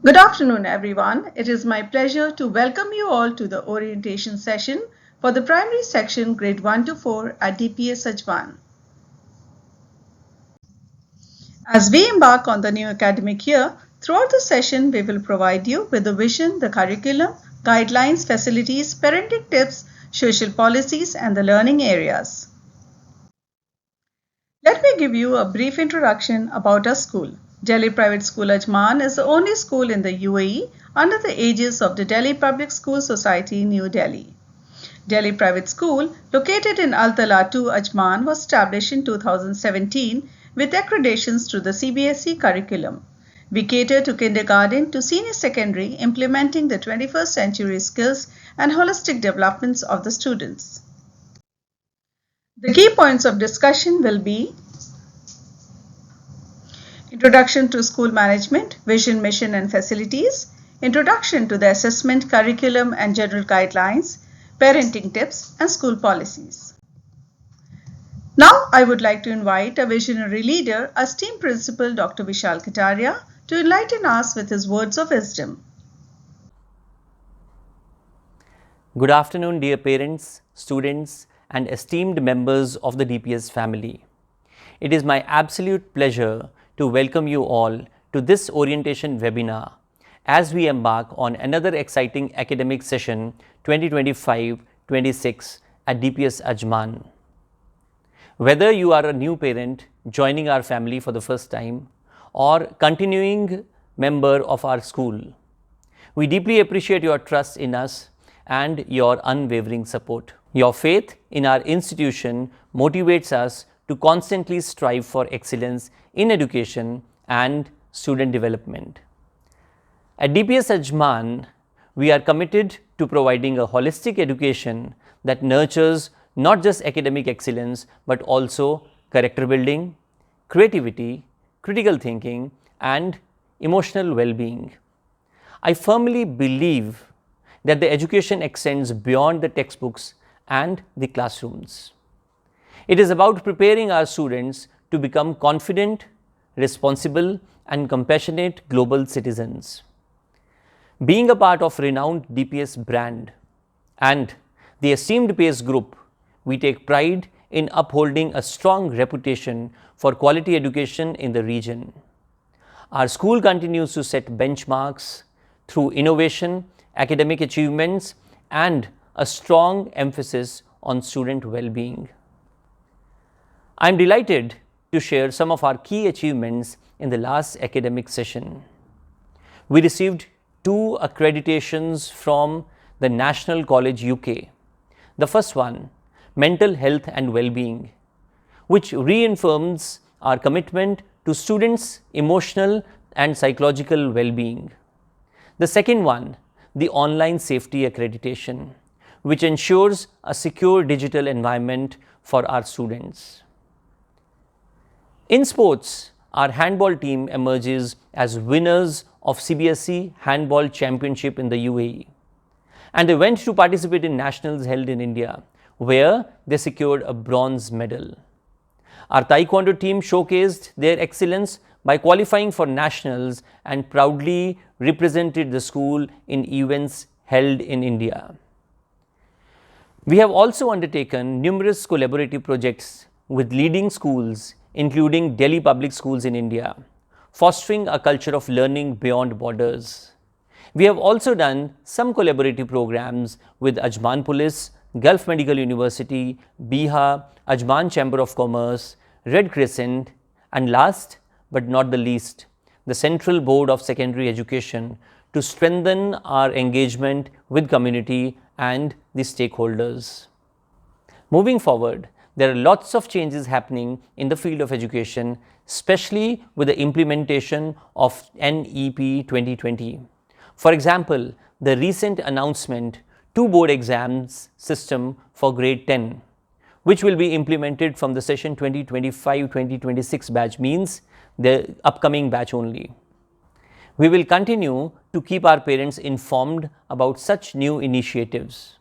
Good afternoon, everyone. It is my pleasure to welcome you all to the orientation session for the primary section grade 1 to 4 at DPS Ajman. As we embark on the new academic year, throughout the session we will provide you with the vision, the curriculum, guidelines, facilities, parenting tips, social policies, and the learning areas. Let me give you a brief introduction about our school. Delhi Private School Ajman is the only school in the UAE under the aegis of the Delhi Public School Society, New Delhi. Delhi Private School, located in Al Tala 2 Ajman, was established in 2017 with accreditations to the CBSE curriculum. We cater to kindergarten to senior secondary, implementing the 21st century skills and holistic developments of the students. The key points of discussion will be Introduction to School Management, Vision, Mission and Facilities, Introduction to the Assessment Curriculum and General Guidelines, Parenting Tips and School Policies. Now I would like to invite a visionary leader, esteemed Principal Dr. Vishal Kataria, to enlighten us with his words of wisdom. Good afternoon, dear parents, students, and esteemed members of the DPS family. It is my absolute pleasure to welcome you all to this orientation webinar as we embark on another exciting academic session 2025-26 at DPS Ajman. Whether you are a new parent joining our family for the first time or continuing member of our school, we deeply appreciate your trust in us and your unwavering support. Your faith in our institution motivates us to constantly strive for excellence in education and student development. At DPS Ajman, we are committed to providing a holistic education that nurtures not just academic excellence but also character building, creativity, critical thinking, and emotional well-being. I firmly believe that the education extends beyond the textbooks and the classrooms. It is about preparing our students to become confident, responsible, and compassionate global citizens. Being a part of renowned DPS brand and the esteemed PACE group, we take pride in upholding a strong reputation for quality education in the region. Our school continues to set benchmarks through innovation, academic achievements, and a strong emphasis on student well-being. I am delighted to share some of our key achievements in the last academic session. We received 2 accreditations from the National College UK. The first one, Mental Health and Well-being, which reaffirms our commitment to students' emotional and psychological well-being. The second one, the Online Safety Accreditation, which ensures a secure digital environment for our students. In sports, our handball team emerges as winners of CBSE Handball Championship in the UAE, and they went to participate in nationals held in India, where they secured a bronze medal. Our Taekwondo team showcased their excellence by qualifying for nationals and proudly represented the school in events held in India. We have also undertaken numerous collaborative projects with leading schools, including Delhi Public Schools in India, fostering a culture of learning beyond borders. We have also done some collaborative programs with Ajman Police, Gulf Medical University, Biha, Ajman Chamber of Commerce, Red Crescent, and last but not the least, the Central Board of Secondary Education to strengthen our engagement with community and the stakeholders. Moving forward, there are lots of changes happening in the field of education, especially with the implementation of NEP 2020. For example, the recent announcement 2 board exams system for grade 10, which will be implemented from the session 2025-2026 batch, means the upcoming batch only. We will continue to keep our parents informed about such new initiatives.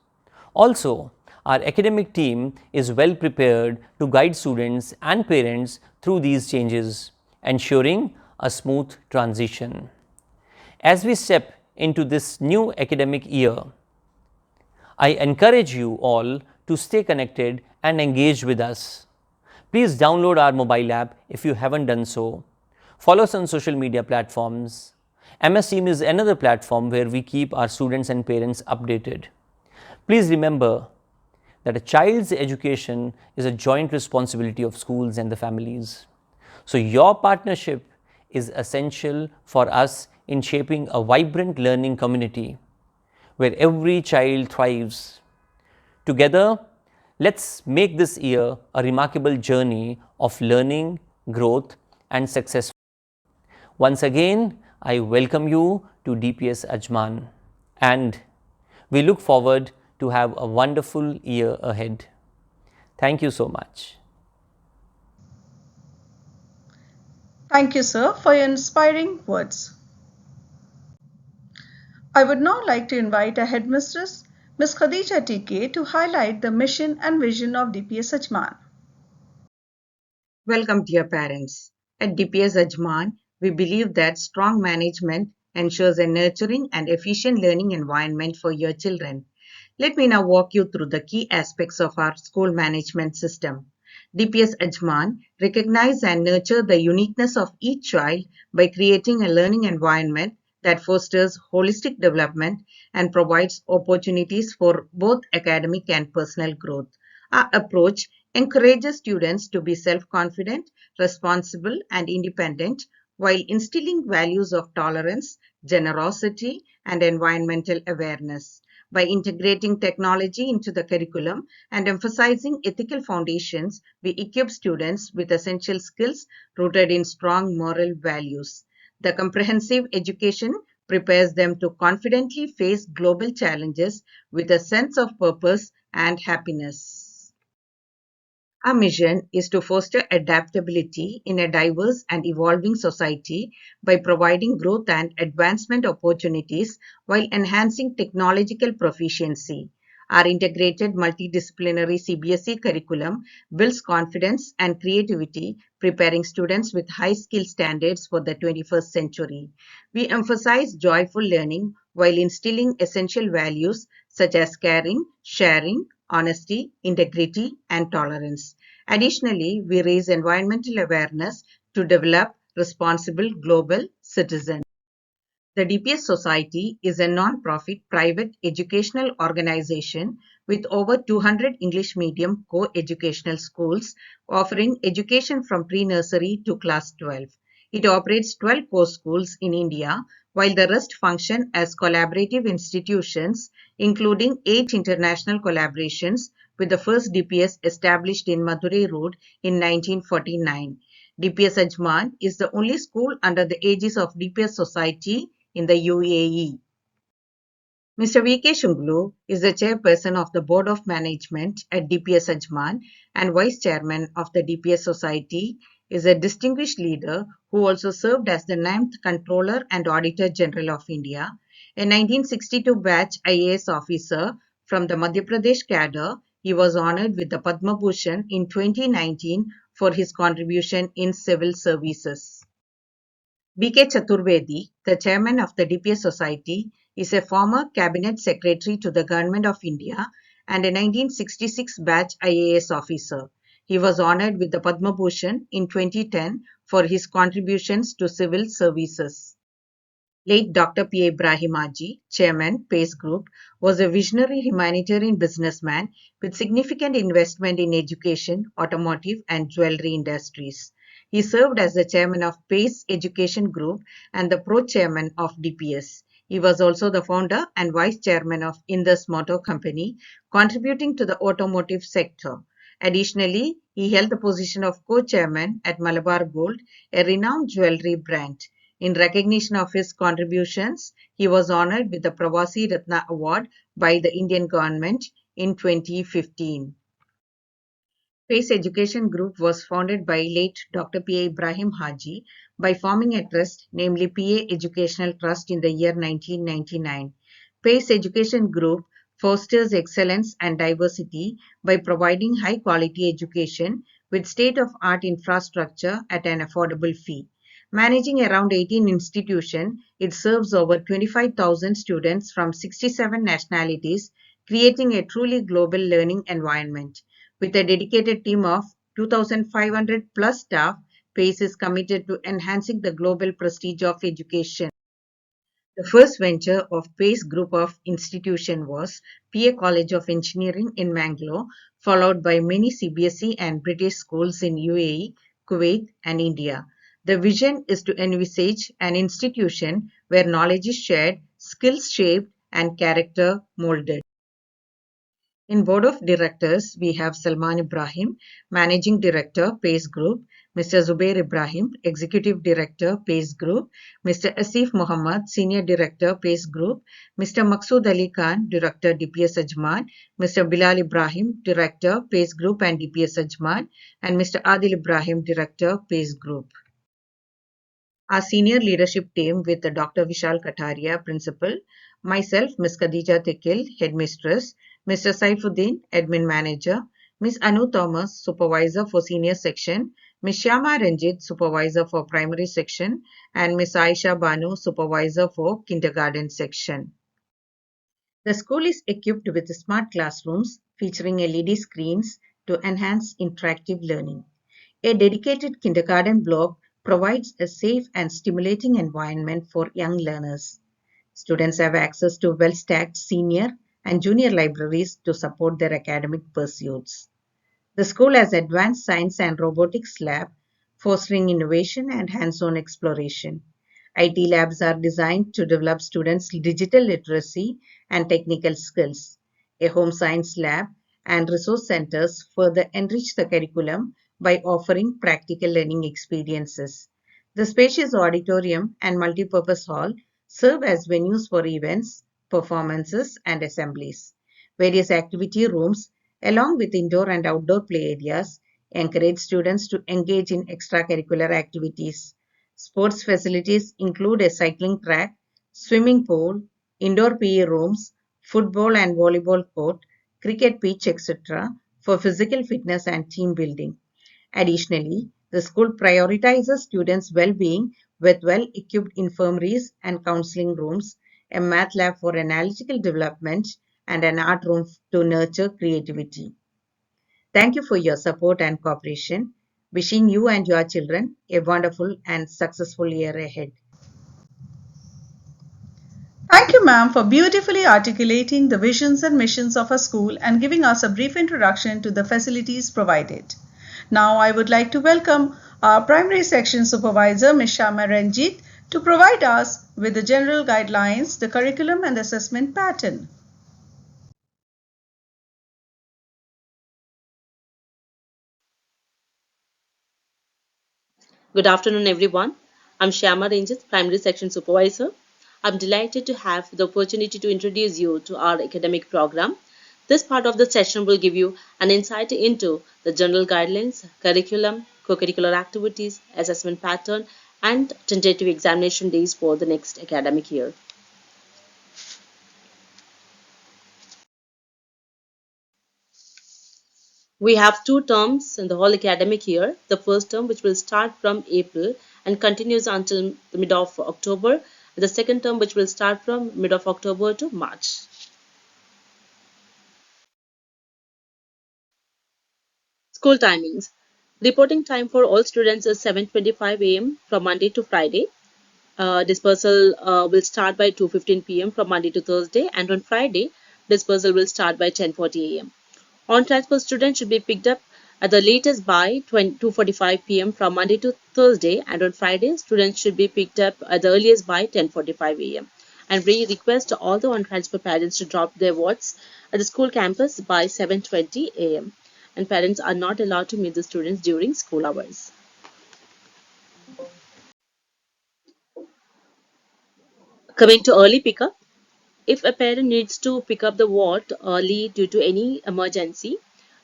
Also, our academic team is well prepared to guide students and parents through these changes, ensuring a smooth transition. As we step into this new academic year, I encourage you all to stay connected and engaged with us. Please download our mobile app if you haven't done so. Follow us on social media platforms. MS Team is another platform where we keep our students and parents updated. Please remember that a child's education is a joint responsibility of schools and the families. So, your partnership is essential for us in shaping a vibrant learning community where every child thrives. Together, let's make this year a remarkable journey of learning, growth, and success. Once again, I welcome you to DPS Ajman, and we look forward to have a wonderful year ahead. Thank you so much. Thank you, sir, for your inspiring words. I would now like to invite our headmistress, Ms. Khadija TK, to highlight the mission and vision of DPS Ajman. Welcome, dear parents. At DPS Ajman, we believe that strong management ensures a nurturing and efficient learning environment for your children. Let me now walk you through the key aspects of our school management system. DPS Ajman recognize and nurture the uniqueness of each child by creating a learning environment that fosters holistic development and provides opportunities for both academic and personal growth. Our approach encourages students to be self-confident, responsible, and independent while instilling values of tolerance, generosity, and environmental awareness. By integrating technology into the curriculum and emphasizing ethical foundations, we equip students with essential skills rooted in strong moral values. The comprehensive education prepares them to confidently face global challenges with a sense of purpose and happiness. Our mission is to foster adaptability in a diverse and evolving society by providing growth and advancement opportunities while enhancing technological proficiency. Our integrated multidisciplinary CBSE curriculum builds confidence and creativity, preparing students with high skill standards for the 21st century. We emphasize joyful learning while instilling essential values such as caring, sharing, honesty, integrity, and tolerance. Additionally, we raise environmental awareness to develop responsible global citizens. The DPS Society is a non-profit private educational organization with over 200 English medium co-educational schools offering education from pre-nursery to class 12. It operates 12 core schools in India, while the rest function as collaborative institutions, including 8 international collaborations, with the first DPS established in Madurai Road in 1949. DPS Ajman is the only school under the aegis of DPS Society in the UAE. Mr. V.K. Shunglu is the chairperson of the Board of Management at DPS Ajman and vice chairman of the DPS Society, is a distinguished leader who also served as the 9th Controller and Auditor General of India, a 1962 batch IAS officer from the Madhya Pradesh cadre. He was honored with the Padma Bhushan in 2019 for his contribution in civil services. B.K. Chaturvedi, the chairman of the DPS Society, is a former cabinet secretary to the Government of India and a 1966 batch IAS officer. He was honored with the Padma Bhushan in 2010 for his contributions to civil services. Late Dr. P. Ibrahim Haji, Chairman, PACE Group, was a visionary humanitarian businessman with significant investment in education, automotive, and jewelry industries. He served as the chairman of PACE Education Group and the pro-chairman of DPS. He was also the founder and vice chairman of Indus Motor Company, contributing to the automotive sector. Additionally, he held the position of co-chairman at Malabar Gold, a renowned jewelry brand. In recognition of his contributions, he was honored with the Pravasi Ratna Award by the Indian government in 2015. PACE Education Group was founded by late Dr. P. A. Ibrahim Haji by forming a trust, namely PA Educational Trust, in the year 1999. PACE Education Group fosters excellence and diversity by providing high-quality education with state-of-art infrastructure at an affordable fee. Managing around 18 institutions, it serves over 25,000 students from 67 nationalities, creating a truly global learning environment. With a dedicated team of 2,500 plus staff, PACE is committed to enhancing the global prestige of education. The first venture of PACE group of institution was PA College of Engineering in Mangalore, followed by many CBSE and British schools in UAE, Kuwait, and India. The vision is to envisage an institution where knowledge is shared, skills shaped, and character molded. In board of directors, we have Salman Ibrahim, Managing Director, PACE Group, Mr. Zubair Ibrahim, Executive Director, PACE Group, Mr. Asif Mohammed, Senior Director, PACE Group, Mr. Maqsood Ali Khan, Director, DPS Ajman, Mr. Bilal Ibrahim, Director, PACE Group and DPS Ajman, and Mr. Adil Ibrahim, Director, PACE Group. Our senior leadership team with Dr. Vishal Kataria, Principal, myself, Ms. Khadija Tekil, Headmistress, Mr. Saifuddin, Admin Manager, Ms. Anu Thomas, Supervisor for Senior Section, Ms. Shyama Ranjit, Supervisor for Primary Section, and Ms. Aisha Banu, Supervisor for Kindergarten Section. The school is equipped with smart classrooms featuring LED screens to enhance interactive learning. A dedicated kindergarten block provides a safe and stimulating environment for young learners. Students have access to well-stacked senior and junior libraries to support their academic pursuits. The school has advanced science and robotics lab, fostering innovation and hands-on exploration. IT labs are designed to develop students' digital literacy and technical skills. A home science lab and resource centers further enrich the curriculum by offering practical learning experiences. The spacious auditorium and multipurpose hall serve as venues for events, performances, and assemblies. Various activity rooms, along with indoor and outdoor play areas, encourage students to engage in extracurricular activities. Sports facilities include a cycling track, swimming pool, indoor PE rooms, football and volleyball court, cricket pitch, etc., for physical fitness and team building. Additionally, the school prioritizes students' well-being with well-equipped infirmaries and counseling rooms, a math lab for analytical development, and an art room to nurture creativity. Thank you for your support and cooperation. Wishing you and your children a wonderful and successful year ahead. Thank you, ma'am, for beautifully articulating the visions and missions of our school and giving us a brief introduction to the facilities provided. Now, I would like to welcome our primary section supervisor, Ms. Shama Ranjit, to provide us with the general guidelines, the curriculum, and the assessment pattern. Good afternoon, everyone. I'm Shyama Ranjit, Primary Section Supervisor. I'm delighted to have the opportunity to introduce you to our academic program. This part of the session will give you an insight into the general guidelines, curriculum, co-curricular activities, assessment pattern, and tentative examination days for the next academic year. We have two terms in the whole academic year. The first term, which will start from April and continues until the mid of October. The second term, which will start from mid of October to March. School timings. Reporting time for all students is 7:25 a.m. from Monday to Friday. Dispersal will start by 2:15 p.m. from Monday to Thursday, and on Friday, dispersal will start by 10:40 a.m. On-transfer students should be picked up at the latest by 2:45 p.m. from Monday to Thursday, and on Friday, students should be picked up at the earliest by 10:45 a.m. And we request all the on-transfer parents to drop their votes at the school campus by 7:20 a.m. And parents are not allowed to meet the students during school hours. Coming to early pickup, if a parent needs to pick up the ward early due to any emergency,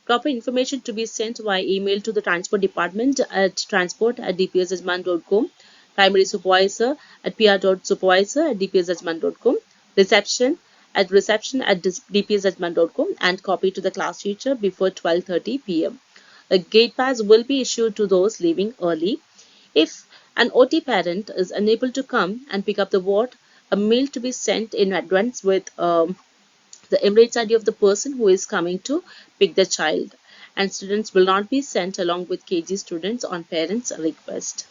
proper information to be sent via email to the transport department at transport@dpsajman.com, primary supervisor at pr.supervisor@dpsajman.com, reception@dpsajman.com, and copy to the class teacher before 12:30 p.m. A gate pass will be issued to those leaving early. If an OT parent is unable to come and pick up the ward, a mail to be sent in advance with the Emirates ID of the person who is coming to pick the child. And students will not be sent along with KG students on parents' request.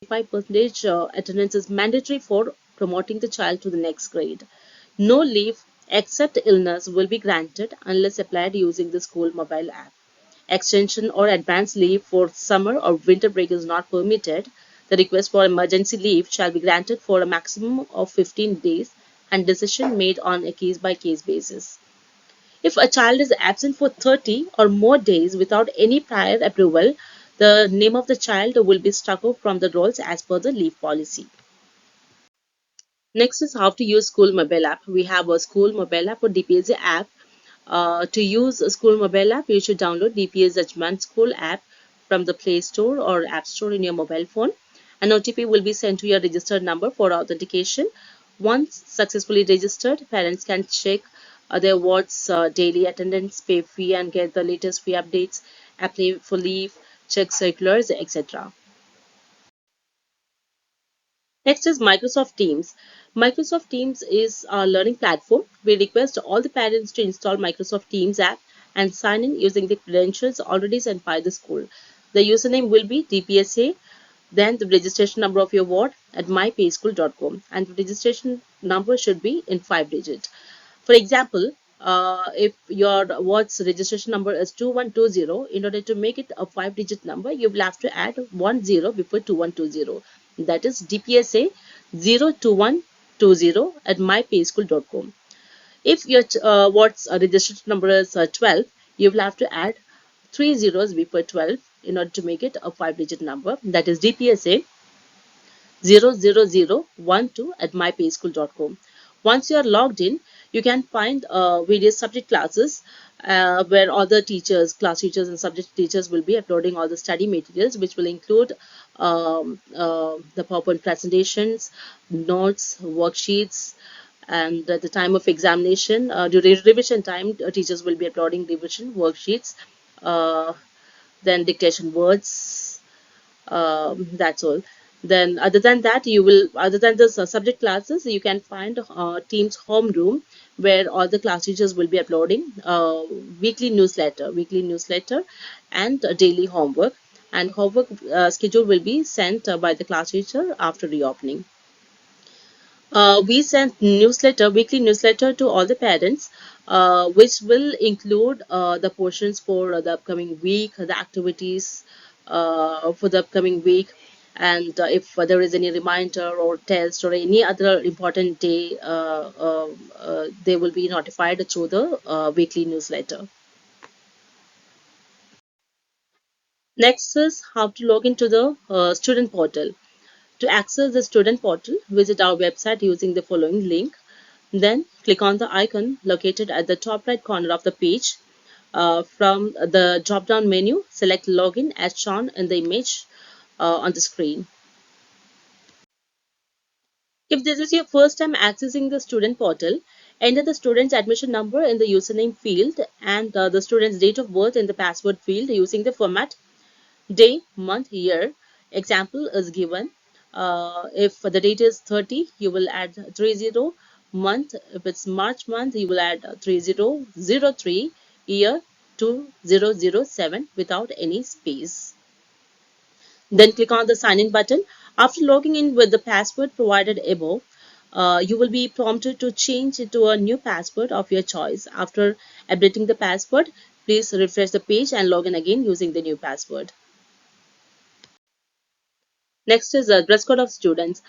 5% attendance is mandatory for promoting the child to the next grade. No leave except illness will be granted unless applied using the school mobile app. Extension or advance leave for summer or winter break is not permitted. The request for emergency leave shall be granted for a maximum of 15 days and decision made on a case by case basis. If a child is absent for 30 or more days without any prior approval, the name of the child will be struck off from the rolls as per the leave policy. Next is how to use school mobile app. We have a school mobile app or DPSA app. To use a school mobile app, you should download DPS Ajman School app from the Play Store or App Store in your mobile phone. An OTP will be sent to your registered number for authentication. Once successfully registered, parents can check their ward's daily attendance, pay fee, and get the latest fee updates, apply for leave, check circulars, etc. Next is Microsoft Teams. Microsoft Teams is a learning platform. We request all the parents to install Microsoft Teams app and sign in using the credentials already sent by the school. The username will be DPSA, then the registration number of your ward at mypayschool.com, and the registration number should be in 5 digit. For example, if your ward's registration number is 2120, in order to make it a 5 digit number, you will have to add 10 before 2120. That is DPSA 02120 at mypayschool.com. If your ward's registration number is 12, you will have to add 3 zeros before 12 in order to make it a 5 digit number. That is DPSA 00012 at mypayschool.com. Once you are logged in, you can find various subject classes where all the teachers, class teachers, and subject teachers will be uploading all the study materials, which will include the PowerPoint presentations, notes, worksheets, and at the time of examination, during revision time, teachers will be uploading revision worksheets, uh, then dictation words, that's all. Then other than that, you will, other than the subject classes, you can find team's homeroom where all the class teachers will be uploading weekly newsletter and daily homework, and homework schedule will be sent by the class teacher after reopening. We send weekly newsletter to all the parents, which will include the portions for the upcoming week, the activities for the upcoming week, and if there is any reminder or test or any other important day, they will be notified through the weekly newsletter. Next is how to log into the student portal. To access the student portal, visit our website using the following link. Then click on the icon located at the top right corner of the page. From the drop down menu, select Login as shown in the image on the screen. If this is your first time accessing the student portal, enter the student's admission number in the username field and the student's date of birth in the password field using the format day, month, year. Example is given. If the date is 30, you will add 30 month. If it's March month, you will add 3003, year 2007 without any space. Then click on the sign in button. After logging in with the password provided above, you will be prompted to change it to a new password of your choice. After updating the password, please refresh the page and log in again using the new password. Next is the dress code of students.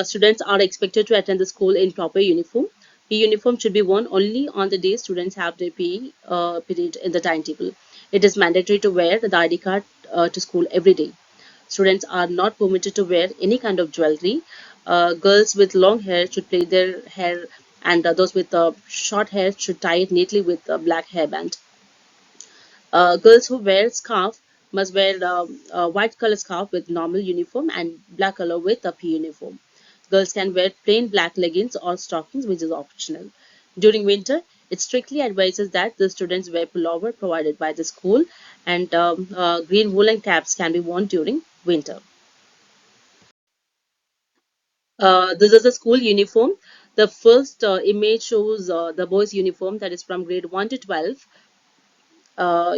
Students are expected to attend the school in proper uniform. The uniform should be worn only on the day students have their PE period in the timetable. It is mandatory to wear the ID card to school every day. Students are not permitted to wear any kind of jewelry. Girls with long hair should plait their hair, and those with short hair should tie it neatly with a black hairband. Girls who wear scarf must wear a white color scarf with normal uniform and black color with a P uniform. Girls can wear plain black leggings or stockings, which is optional. During winter, it strictly advises that the students wear pullover provided by the school, and green woolen caps can be worn during winter. This is a school uniform. The first image shows the boys' uniform, that is from grade 1 to 12.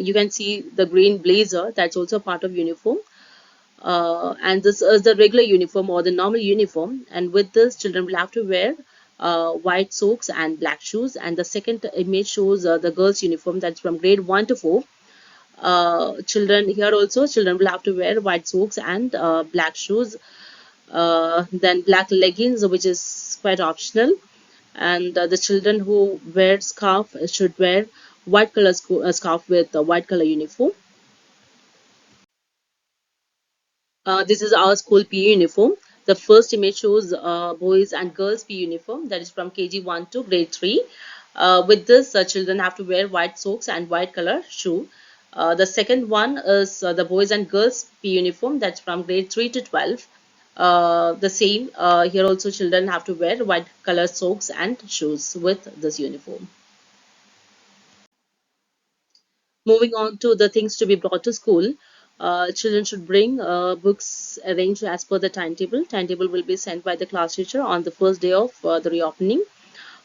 You can see the green blazer, that's also part of uniform. And this is the regular uniform or the normal uniform. And with this, children will have to wear white socks and black shoes. And the second image shows the girls' uniform, that's from grade 1 to 4. Children here also, children will have to wear white socks and black shoes, then black leggings, which is quite optional. And the children who wear scarf should wear white color scarf with a white color uniform. This is our school PE uniform. The first image shows boys and girls PE uniform, that is from KG 1 to grade 3. With this, children have to wear white socks and white color shoe. The second one is the boys and girls PE uniform, that's from grade 3 to 12. The same, here also children have to wear white color socks and shoes with this uniform. Moving on to the things to be brought to school, children should bring books arranged as per the timetable. Timetable will be sent by the class teacher on the first day of the reopening.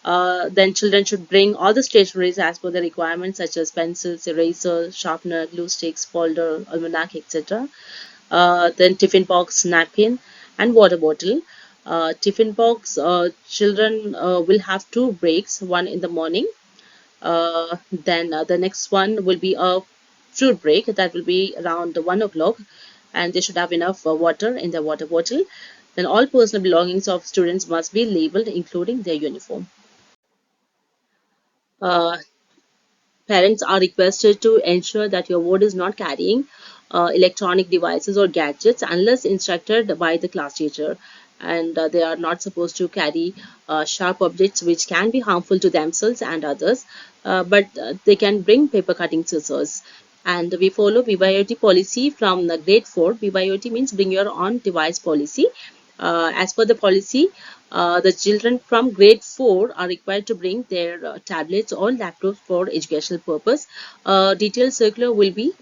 Then children should bring all the stationeries as per the requirements, such as pencils, eraser, sharpener, glue sticks, folder, almanac, etc. Then tiffin box, napkin, and water bottle. Tiffin box, children will have two breaks, one in the morning, then the next one will be a fruit break, that will be around 1 o'clock, and they should have enough water in their water bottle. Then all personal belongings of students must be labeled, including their uniform. Uh, Parents are requested to ensure that your ward is not carrying electronic devices or gadgets unless instructed by the class teacher. And they are not supposed to carry sharp objects which can be harmful to themselves and others, but they can bring paper cutting scissors. And we follow BYOT policy from the grade 4. BYOT means bring your own device policy. As per the policy, the children from grade 4 are required to bring their tablets or laptops for educational purpose. Detailed circular will be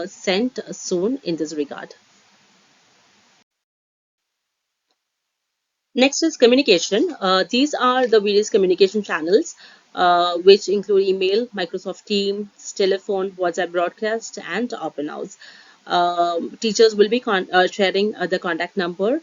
sent soon in this regard. Next is communication. These are the various communication channels, which include email, Microsoft Teams, telephone, WhatsApp broadcast, and open house. Teachers will be sharing the contact number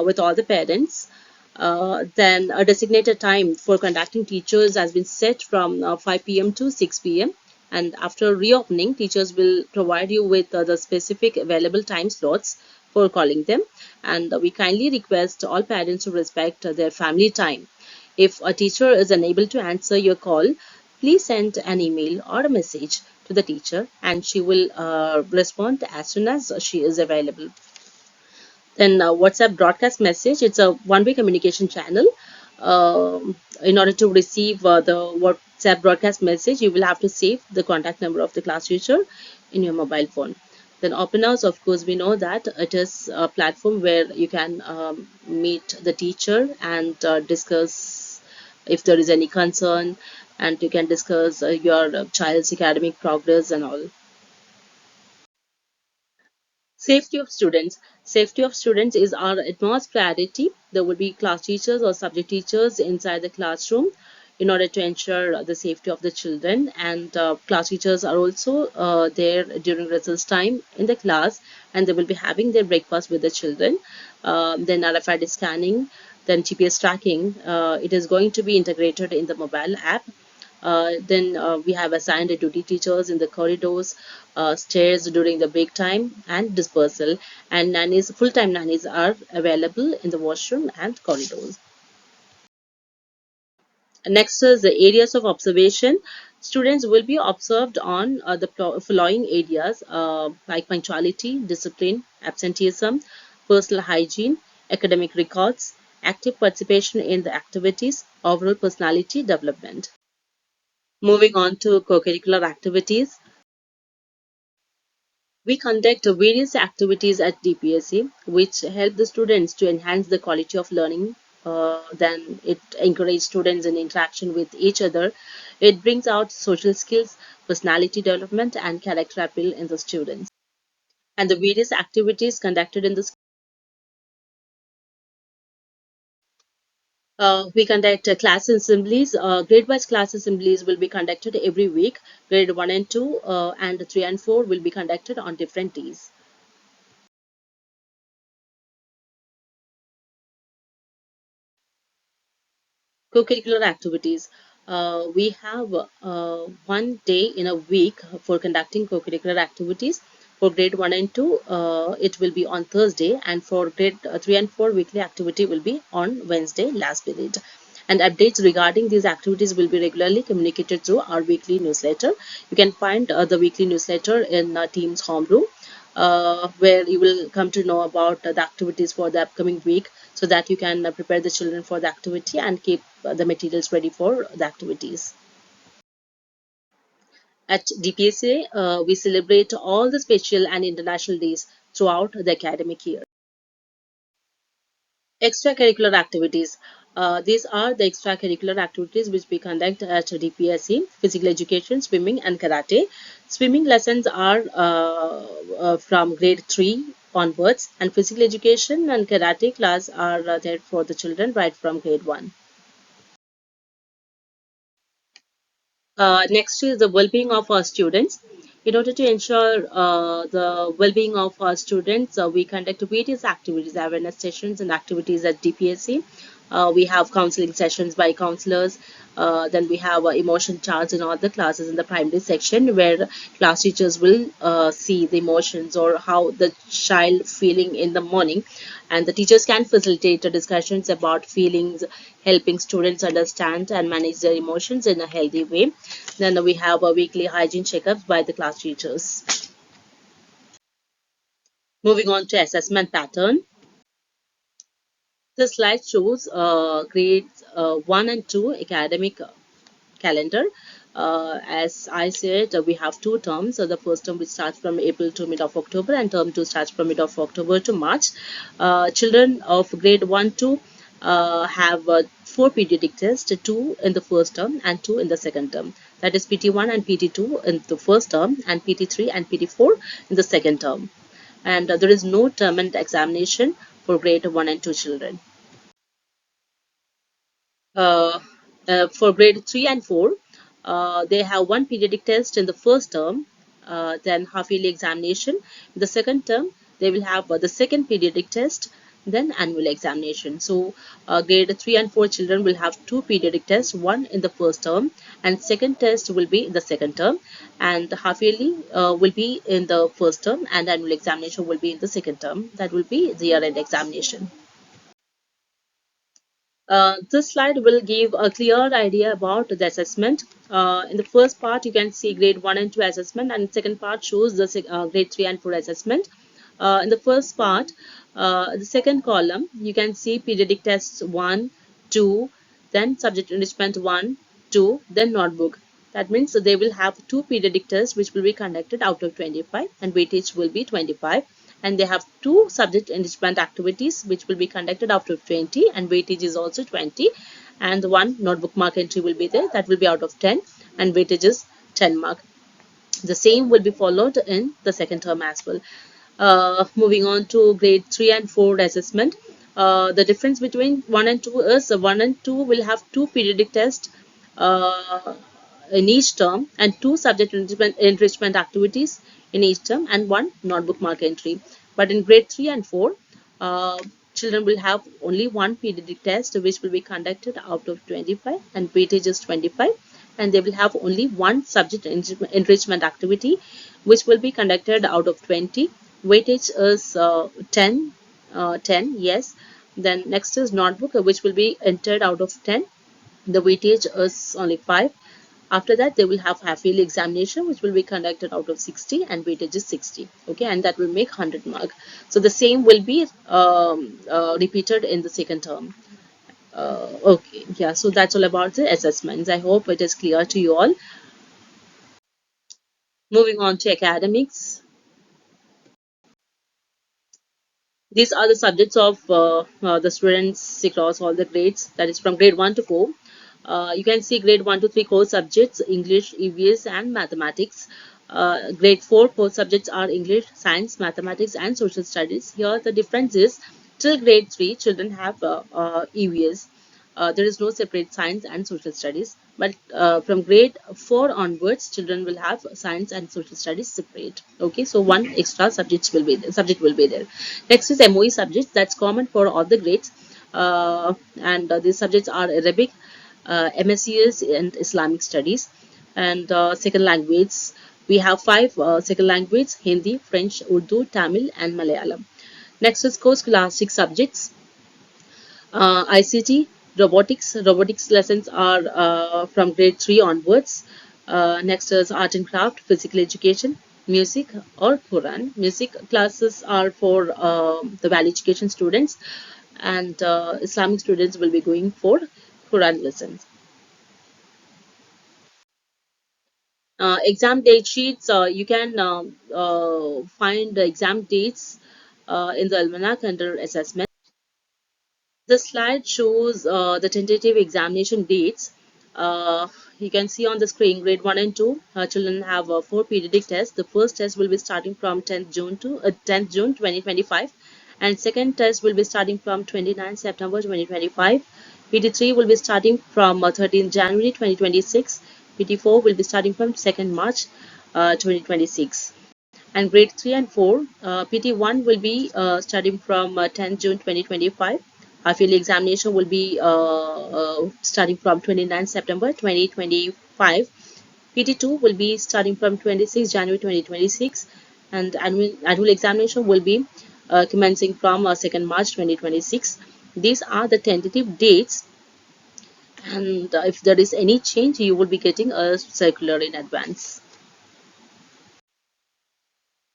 with all the parents. Then a designated time for contacting teachers has been set from 5 p.m. to 6 p.m. And after reopening, teachers will provide you with the specific available time slots for calling them. And we kindly request all parents to respect their family time. If a teacher is unable to answer your call, please send an email or a message to the teacher, and she will respond as soon as she is available. Then WhatsApp broadcast message, it's a one-way communication channel. In order to receive the WhatsApp broadcast message, you will have to save the contact number of the class teacher in your mobile phone. Then open house, of course, we know that it is a platform where you can meet the teacher and discuss if there is any concern, and you can discuss your child's academic progress and all. Safety of students. Safety of students is our utmost priority. There will be class teachers or subject teachers inside the classroom in order to ensure the safety of the children. And class teachers are also there during recess time in the class, and they will be having their breakfast with the children. Then RFID scanning, then GPS tracking. It is going to be integrated in the mobile app. Then we have assigned duty teachers in the corridors, stairs during the break time and dispersal, and nannies, full-time nannies are available in the washroom and corridors. Next is the areas of observation. Students will be observed on the following areas, like punctuality, discipline, absenteeism, personal hygiene, academic records, active participation in the activities, overall personality development. Moving on to co-curricular activities, we conduct various activities at DPSC which help the students to enhance the quality of learning. Then it encourages students in interaction with each other. It brings out social skills, personality development, and character appeal in the students. and the various activities conducted in the school. We conduct class assemblies. Grade-wise class assemblies will be conducted every week. Grade 1 and 2 and 3 and 4 will be conducted on different days. Co-curricular activities. We have 1 day in a week for conducting co-curricular activities. For grade 1 and 2, it will be on Thursday, and for grade 3 and 4, weekly activity will be on Wednesday, last period. And updates regarding these activities will be regularly communicated through our weekly newsletter. You can find the weekly newsletter in Team's homeroom, where you will come to know about the activities for the upcoming week, so that you can prepare the children for the activity and keep the materials ready for the activities. At DPSA, we celebrate all the special and international days throughout the academic year. Extracurricular activities. These are the extracurricular activities which we conduct at DPSE: physical education, swimming, and karate. Swimming lessons are from grade 3 onwards, and physical education and karate class are there for the children right from grade 1. Next is the well-being of our students. In order to ensure the well-being of our students, we conduct various activities, awareness sessions and activities at DPSC. We have counseling sessions by counselors. Then we have emotion charts in all the classes in the primary section, where class teachers will see the emotions or how the child feeling in the morning, and the teachers can facilitate discussions about feelings, helping students understand and manage their emotions in a healthy way. Then we have a weekly hygiene checkups by the class teachers. Moving on to assessment pattern. This slide shows grades 1 and 2 academic calendar. As I said, we have two terms. So the first term which starts from April to mid of October, and term 2 starts from mid of October to March. Children of grade 1 to have four periodic tests, two in the first term and two in the second term. That is PT1 and PT2 in the first term, and PT3 and PT4 in the second term. And there is no term and examination for grade 1 and 2 children. uh, for grade 3 and 4, they have one periodic test in the first term, then half yearly examination. In the second term, they will have the second periodic test, then annual examination. So, grade 3 and 4 children will have two periodic tests, one in the first term, and second test will be in the second term, and the half yearly will be in the first term, and annual examination will be in the second term. That will be the year end examination. This slide will give a clear idea about the assessment. In the first part, you can see grade 1 and 2 assessment, and the second part shows the grade 3 and 4 assessment. In the first part, the second column, you can see periodic tests 1, 2, then subject enrichment 1, 2, then notebook. That means they will have two periodic tests which will be conducted out of 25, and weightage will be 25. And they have two subject enrichment activities which will be conducted out of 20, and weightage is also 20. And one notebook mark entry will be there, that will be out of 10, and weightage is 10 mark. The same will be followed in the second term as well. Moving on to grade 3 and 4 assessment. The difference between 1 and 2 is 1 and 2 will have two periodic tests in each term, and two subject enrichment activities in each term, and one notebook mark entry. But in grade 3 and 4, uh, children will have only one periodic test which will be conducted out of 25, and weightage is 25, and they will have only one subject enrichment activity which will be conducted out of 20. Weightage is 10, 10, yes. Then next is notebook, which will be entered out of 10. The weightage is only 5. After that, they will have half yearly examination which will be conducted out of 60, and weightage is 60. Okay, and that will make 100 mark. So the same will be repeated in the second term. Okay, yeah, so that's all about the assessments. I hope it is clear to you all. Moving on to academics. These are the subjects of the students across all the grades, that is from grade 1 to 4. You can see grade 1 to 3 core subjects: English, EVS, and mathematics. Grade 4 core subjects are English, Science, Mathematics, and Social Studies. Here, the difference is till grade 3, children have EVS. There is no separate Science and Social Studies. But from grade 4 onwards, children will have Science and Social Studies separate. Okay, so one extra subject will be there. Next is MOE subjects. That's common for all the grades, and these subjects are Arabic, MSCS, and Islamic Studies. And second language, we have five second language: Hindi, French, Urdu, Tamil, and Malayalam. Next is co-scholastic subjects: ICT, robotics. Robotics lessons are from grade 3 onwards. Next is art and craft, physical education, music, or Quran. Music classes are for the value education students, and Islamic students will be going for Quran lessons. Exam date sheets, you can find the exam dates in the almanac under assessment. The slide shows the tentative examination dates. Uh, you can see on the screen grade 1 and 2 children have four periodic tests. The first test will be starting from 10th June to 10th June 2025, and second test will be starting from 29th September 2025. PT3 will be starting from 13th January 2026. PT4 will be starting from 2nd March 2026. And grade 3 and 4, PT1 will be starting from 10 June 2025. Half yearly examination will be starting from 29 September 2025. PT2 will be starting from 26 January 2026, and annual examination will be commencing from 2nd March 2026. These are the tentative dates, and if there is any change, you will be getting a circular in advance.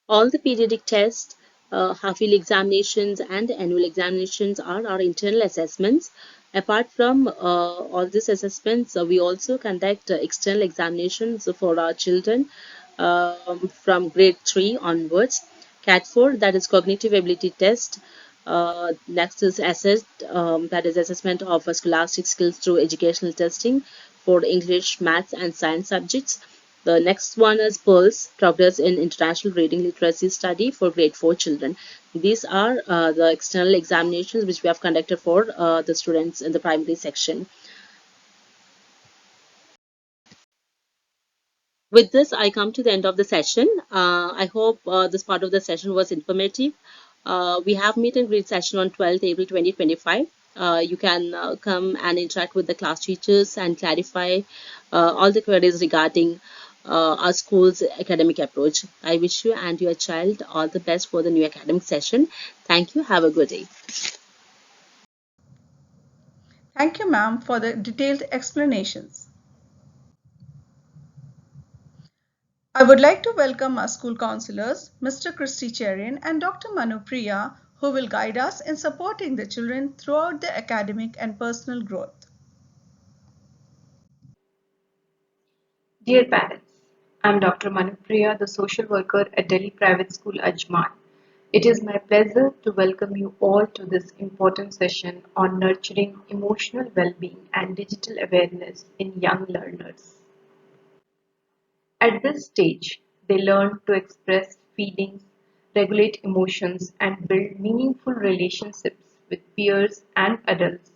All the periodic tests, half-yearly examinations, and annual examinations are our internal assessments. Apart from all these assessments, we also conduct external examinations for our children from grade 3 onwards. CAT 4, that is cognitive ability test. Next is that is assessment of scholastic skills through educational testing for English, maths, and science subjects. The next one is PEARLS, Progress in International Reading Literacy Study for grade 4 children. These are the external examinations which we have conducted for the students in the primary section. With this, I come to the end of the session. I hope this part of the session was informative. We have meet and greet session on 12th April 2025. You can come and interact with the class teachers and clarify all the queries regarding our school's academic approach. I wish you and your child all the best for the new academic session. Thank you. Have a good day. Thank you, ma'am, for the detailed explanations. I would like to welcome our school counselors, Mr. Christy Cherian and Dr. Manu Priya, who will guide us in supporting the children throughout their academic and personal growth. Dear parents, I am Dr. Manupriya, the social worker at Delhi Private School Ajman. It is my pleasure to welcome you all to this important session on nurturing emotional well-being and digital awareness in young learners. At this stage, they learn to express feelings, regulate emotions, and build meaningful relationships with peers and adults.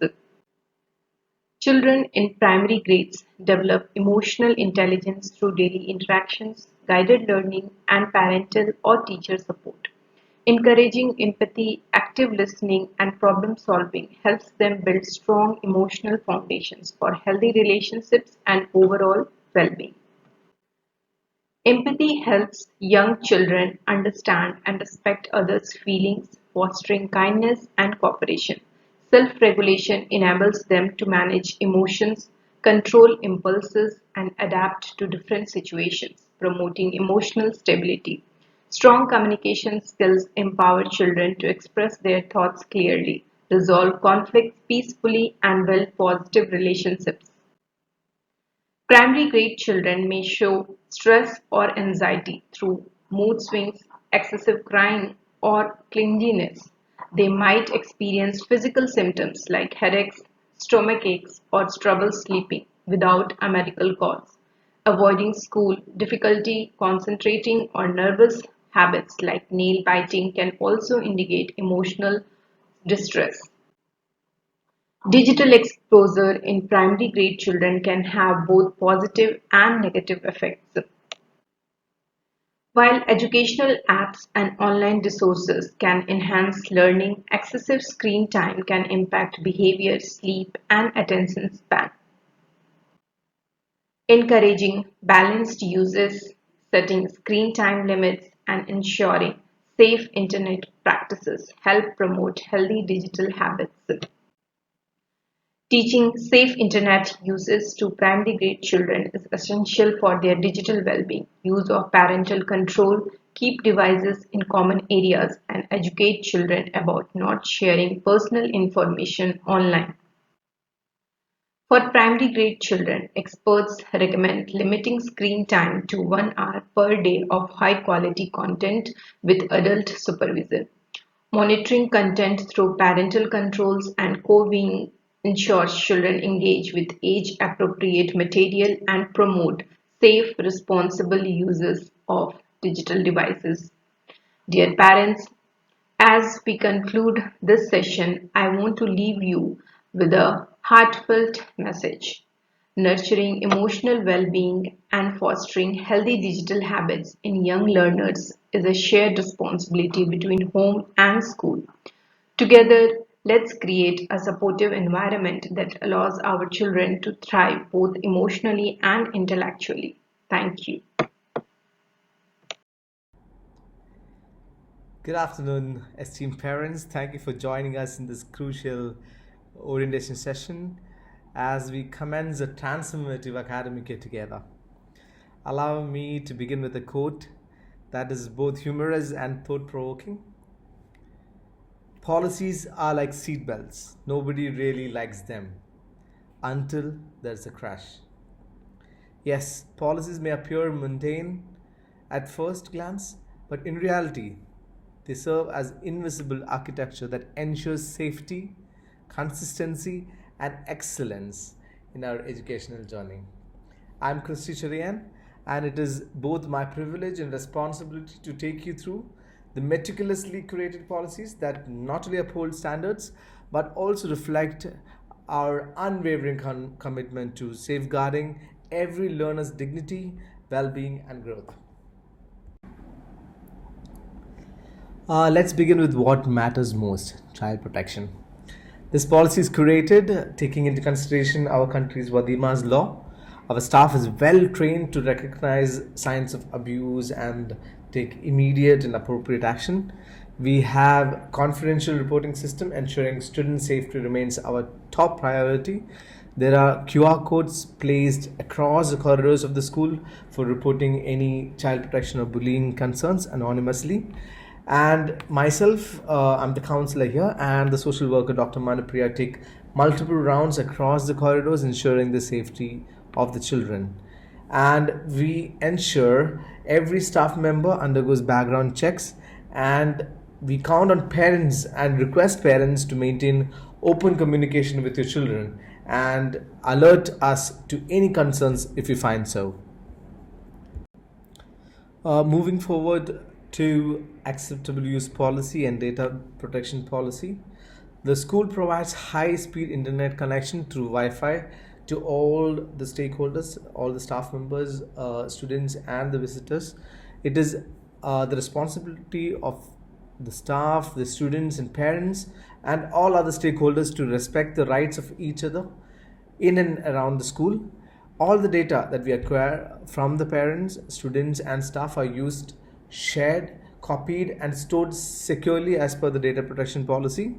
Children in primary grades develop emotional intelligence through daily interactions, guided learning, and parental or teacher support. Encouraging empathy, active listening, and problem solving helps them build strong emotional foundations for healthy relationships and overall well being. Empathy helps young children understand and respect others' feelings, fostering kindness and cooperation. Self regulation enables them to manage emotions, control impulses, and adapt to different situations, promoting emotional stability. Strong communication skills empower children to express their thoughts clearly, resolve conflicts peacefully, and build positive relationships. Primary grade children may show stress or anxiety through mood swings, excessive crying, or clinginess. They might experience physical symptoms like headaches, stomach aches, or trouble sleeping without a medical cause. Avoiding school, difficulty concentrating, or nervous habits like nail biting can also indicate emotional distress. Digital exposure in primary grade children can have both positive and negative effects. While educational apps and online resources can enhance learning, excessive screen time can impact behavior, sleep, and attention span. Encouraging balanced uses, setting screen time limits, and ensuring safe internet practices help promote healthy digital habits. Teaching safe internet uses to primary grade children is essential for their digital well-being. Use of parental control, keep devices in common areas, and educate children about not sharing personal information online. For primary grade children, experts recommend limiting screen time to 1 hour per day of high quality content with adult supervision. Monitoring content through parental controls and co-viewing ensures children engage with age-appropriate material and promote safe, responsible uses of digital devices. Dear parents, as we conclude this session, I want to leave you with a heartfelt message. Nurturing emotional well being and fostering healthy digital habits in young learners is a shared responsibility between home and school. Together, let's create a supportive environment that allows our children to thrive both emotionally and intellectually. Thank you. Good afternoon, esteemed parents. Thank you for joining us in this crucial orientation session as we commence a transformative academic year together. Allow me to begin with a quote that is both humorous and thought provoking. Policies are like seatbelts, nobody really likes them until there's a crash. Yes, policies may appear mundane at first glance, but in reality, they serve as invisible architecture that ensures safety, consistency, and excellence in our educational journey. I'm Christy Cherian, and it is both my privilege and responsibility to take you through the meticulously curated policies that not only uphold standards but also reflect our unwavering commitment to safeguarding every learner's dignity, well being, and growth. Let's begin with what matters most: child protection. This policy is curated taking into consideration our country's Wadima's law. Our staff is well trained to recognize signs of abuse and take immediate and appropriate action. We have confidential reporting system ensuring student safety remains our top priority. There are QR codes placed across the corridors of the school for reporting any child protection or bullying concerns anonymously. And myself, I'm the counselor here, and the social worker, Dr. Manupriya, take multiple rounds across the corridors, ensuring the safety of the children. And we ensure every staff member undergoes background checks, and we count on parents and request parents to maintain open communication with your children and alert us to any concerns if we find so. Moving forward to acceptable use policy and data protection policy, the school provides high speed internet connection through Wi-Fi to all the stakeholders, all the staff members, students, and the visitors. It is the responsibility of the staff, the students, and parents, and all other stakeholders to respect the rights of each other in and around the school. All the data that we acquire from the parents, students, and staff are used, shared, copied, and stored securely as per the data protection policy.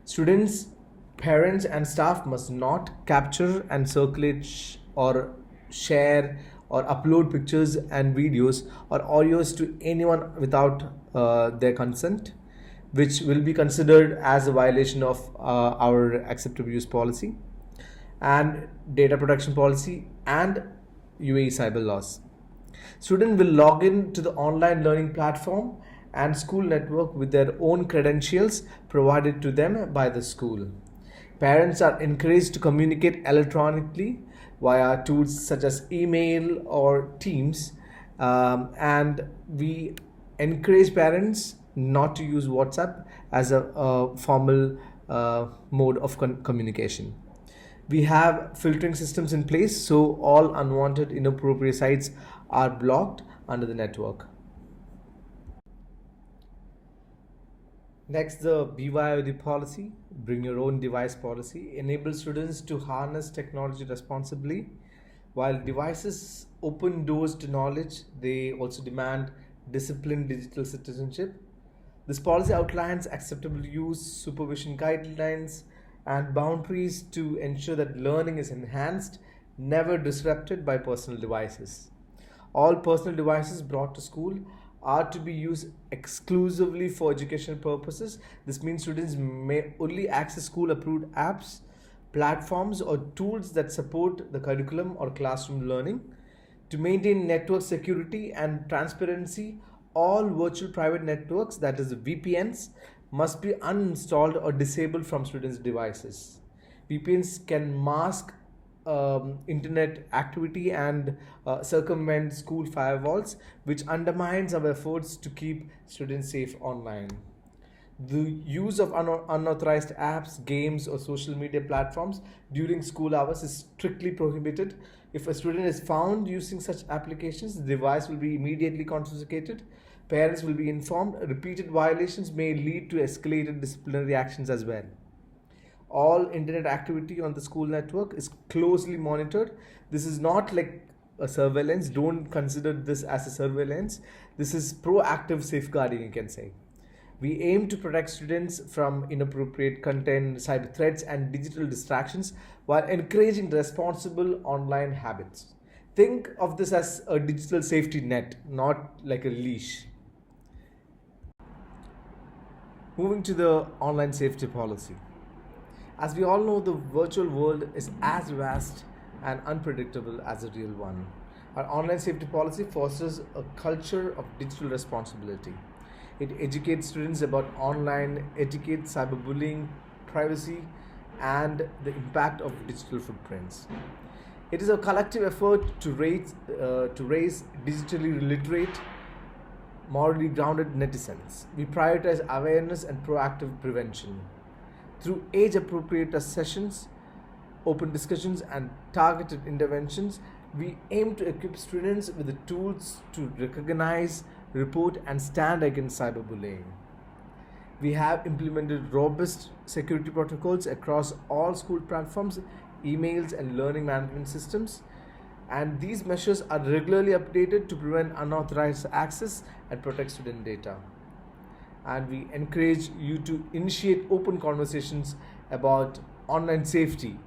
Students, parents, and staff must not capture and circulate or share or upload pictures and videos or audios to anyone without their consent, which will be considered as a violation of our acceptable use policy and data protection policy and UAE cyber laws. Students will log in to the online learning platform and school network with their own credentials provided to them by the school. Parents are encouraged to communicate electronically via tools such as email or Teams, and we encourage parents not to use WhatsApp as a formal mode of communication. We have filtering systems in place so all unwanted, inappropriate sites are blocked under the network. Next, the BYOD policy, bring your own device policy, enables students to harness technology responsibly. While devices open doors to knowledge, they also demand disciplined digital citizenship. This policy outlines acceptable use, supervision guidelines, and boundaries to ensure that learning is enhanced, never disrupted by personal devices. All personal devices brought to school are to be used exclusively for educational purposes. This means students may only access school approved apps, platforms, or tools that support the curriculum or classroom learning. To maintain network security and transparency, all virtual private networks, that is VPNs, must be uninstalled or disabled from students' devices. VPNs can mask internet activity and circumvent school firewalls, which undermines our efforts to keep students safe online. The use of unauthorized apps, games, or social media platforms during school hours is strictly prohibited. If a student is found using such applications, the device will be immediately confiscated. Parents will be informed. Repeated violations may lead to escalated disciplinary actions as well. All internet activity on the school network is closely monitored. This is not like a surveillance. Don't consider this as a surveillance. This is proactive safeguarding, you can say. We aim to protect students from inappropriate content, cyber threats, and digital distractions while encouraging responsible online habits. Think of this as a digital safety net, not like a leash. Moving to the online safety policy. As we all know, the virtual world is as vast and unpredictable as the real one. Our online safety policy fosters a culture of digital responsibility. It educates students about online etiquette, cyberbullying, privacy, and the impact of digital footprints. It is a collective effort to raise digitally literate, morally grounded netizens. We prioritize awareness and proactive prevention. Through age appropriate sessions, open discussions, and targeted interventions, we aim to equip students with the tools to recognize, report, and stand against cyberbullying. We have implemented robust security protocols across all school platforms, emails, and learning management systems. And these measures are regularly updated to prevent unauthorized access and protect student data. And we encourage you to initiate open conversations about online safety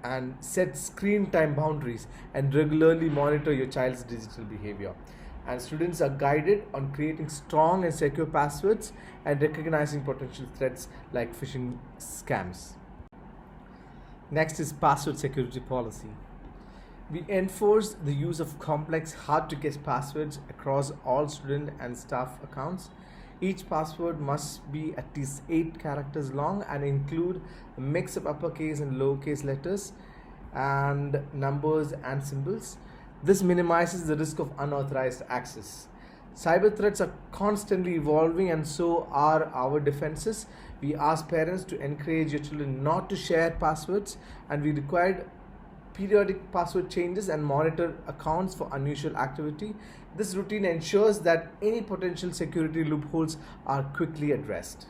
and set screen time boundaries and regularly monitor your child's digital behavior. And students are guided on creating strong and secure passwords and recognizing potential threats like phishing scams. Next is password security policy. We enforce the use of complex, hard to guess passwords across all student and staff accounts. Each password must be at least 8 characters long and include a mix of uppercase and lowercase letters and numbers and symbols. This minimizes the risk of unauthorized access. Cyber threats are constantly evolving, and so are our defenses. We ask parents to encourage your children not to share passwords, and we require periodic password changes and monitor accounts for unusual activity. This routine ensures that any potential security loopholes are quickly addressed.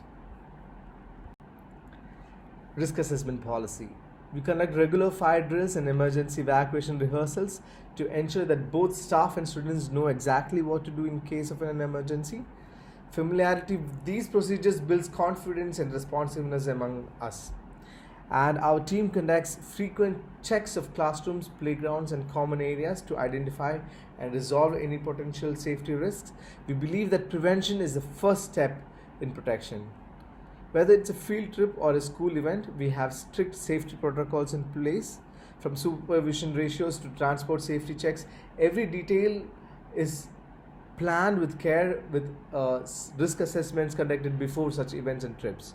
Risk assessment policy. We conduct regular fire drills and emergency evacuation rehearsals to ensure that both staff and students know exactly what to do in case of an emergency. Familiarity with these procedures builds confidence and responsiveness among us. And our team conducts frequent checks of classrooms, playgrounds, and common areas to identify and resolve any potential safety risks. We believe that prevention is the first step in protection. Whether it's a field trip or a school event, we have strict safety protocols in place. From supervision ratios to transport safety checks, every detail is planned with care, with risk assessments conducted before such events and trips.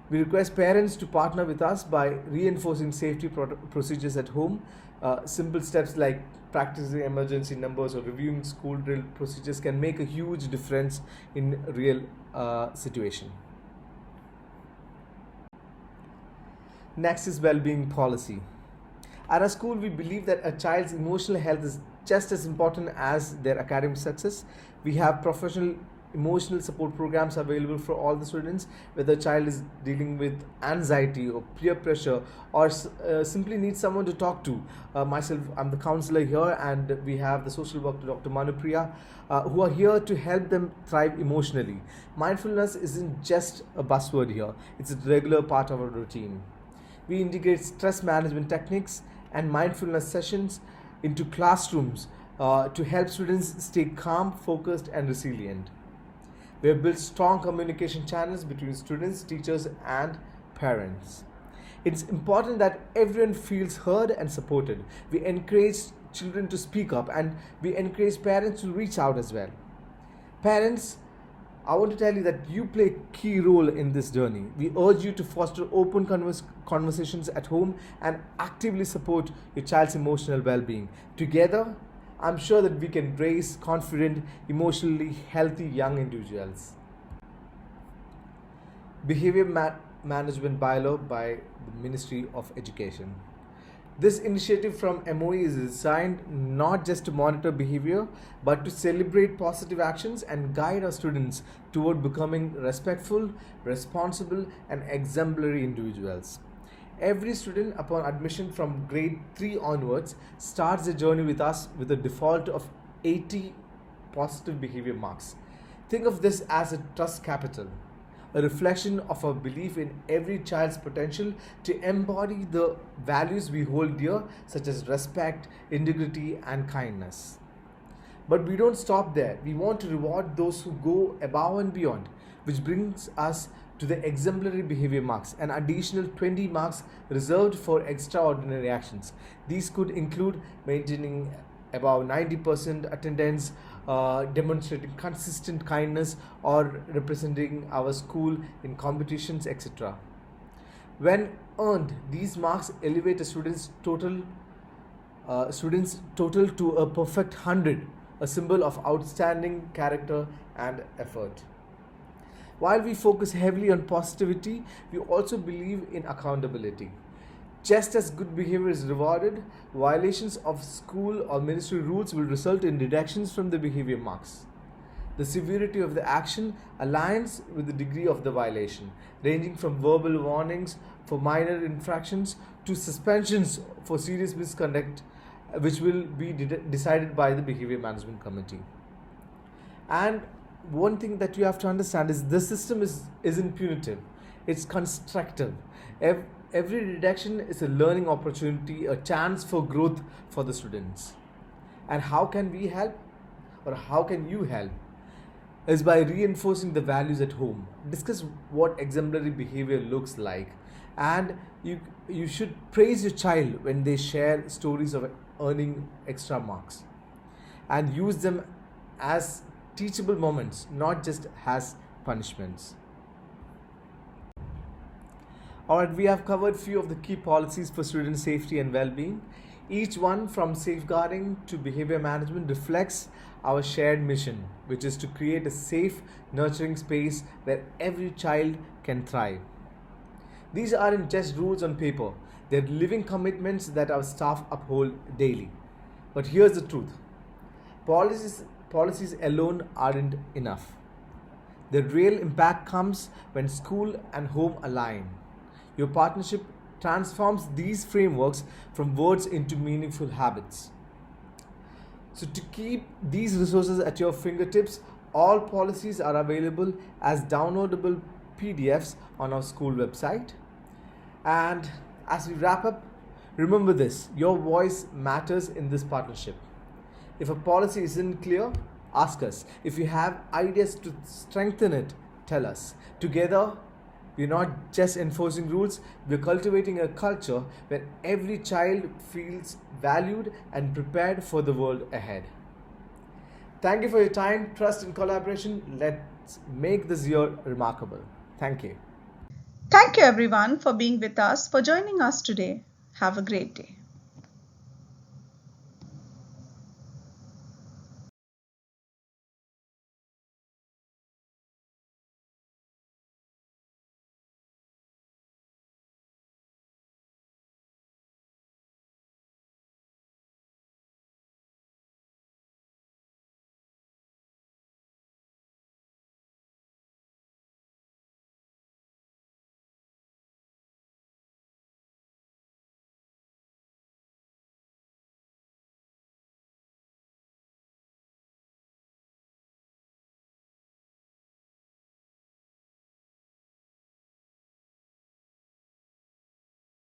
We request parents to partner with us by reinforcing safety procedures at home. Simple steps like practicing emergency numbers or reviewing school drill procedures can make a huge difference in real situation. Next is well-being policy. At our school, we believe that a child's emotional health is just as important as their academic success. We have professional emotional support programs available for all the students, whether a child is dealing with anxiety or peer pressure or simply needs someone to talk to. Myself, I'm the counselor here, and we have the social worker Dr. Manupriya, who are here to help them thrive emotionally. Mindfulness isn't just a buzzword here, it's a regular part of our routine. We integrate stress management techniques and mindfulness sessions into classrooms to help students stay calm, focused, and resilient. We have built strong communication channels between students, teachers, and parents. It's important that everyone feels heard and supported. We encourage children to speak up, and we encourage parents to reach out as well. Parents, I want to tell you that you play a key role in this journey. We urge you to foster open conversations at home and actively support your child's emotional well-being. Together, I'm sure that we can raise confident, emotionally healthy young individuals. Behavior Management Bylaw by the Ministry of Education. This initiative from MOE is designed not just to monitor behavior, but to celebrate positive actions and guide our students toward becoming respectful, responsible, and exemplary individuals. Every student upon admission from grade 3 onwards starts their journey with us with a default of 80 positive behavior marks. Think of this as a trust capital, a reflection of our belief in every child's potential to embody the values we hold dear, such as respect, integrity, and kindness. But we don't stop there. We want to reward those who go above and beyond, which brings us to the exemplary behavior marks, an additional 20 marks reserved for extraordinary actions. These could include maintaining above 90% attendance, demonstrating consistent kindness, or representing our school in competitions, etc. When earned, these marks elevate a student's total to a perfect 100, a symbol of outstanding character and effort. While we focus heavily on positivity, we also believe in accountability. Just as good behavior is rewarded, violations of school or ministry rules will result in deductions from the behavior marks. The severity of the action aligns with the degree of the violation, ranging from verbal warnings for minor infractions to suspensions for serious misconduct, which will be decided by the Behavior Management Committee. And one thing that you have to understand is the system isn't punitive, it's constructive. Every reduction is a learning opportunity, a chance for growth for the students. And how can we help, or how can you help? Is by reinforcing the values at home. Discuss what exemplary behavior looks like, and you should praise your child when they share stories of earning extra marks, and use them as teachable moments, not just as punishments. Alright, we have covered few of the key policies for student safety and well-being. Each one, from safeguarding to behavior management, reflects our shared mission, which is to create a safe, nurturing space where every child can thrive. These aren't just rules on paper, they're living commitments that our staff uphold daily. But here's the truth. Policies alone aren't enough. The real impact comes when school and home align. Your partnership transforms these frameworks from words into meaningful habits. So, to keep these resources at your fingertips, all policies are available as downloadable PDFs on our school website. And as we wrap up, remember this: your voice matters in this partnership. If a policy isn't clear, ask us. If you have ideas to strengthen it, tell us. Together, we're not just enforcing rules, we're cultivating a culture where every child feels valued and prepared for the world ahead. Thank you for your time, trust, and collaboration. Let's make this year remarkable. Thank you. Thank you everyone for being with us, for joining us today. Have a great day.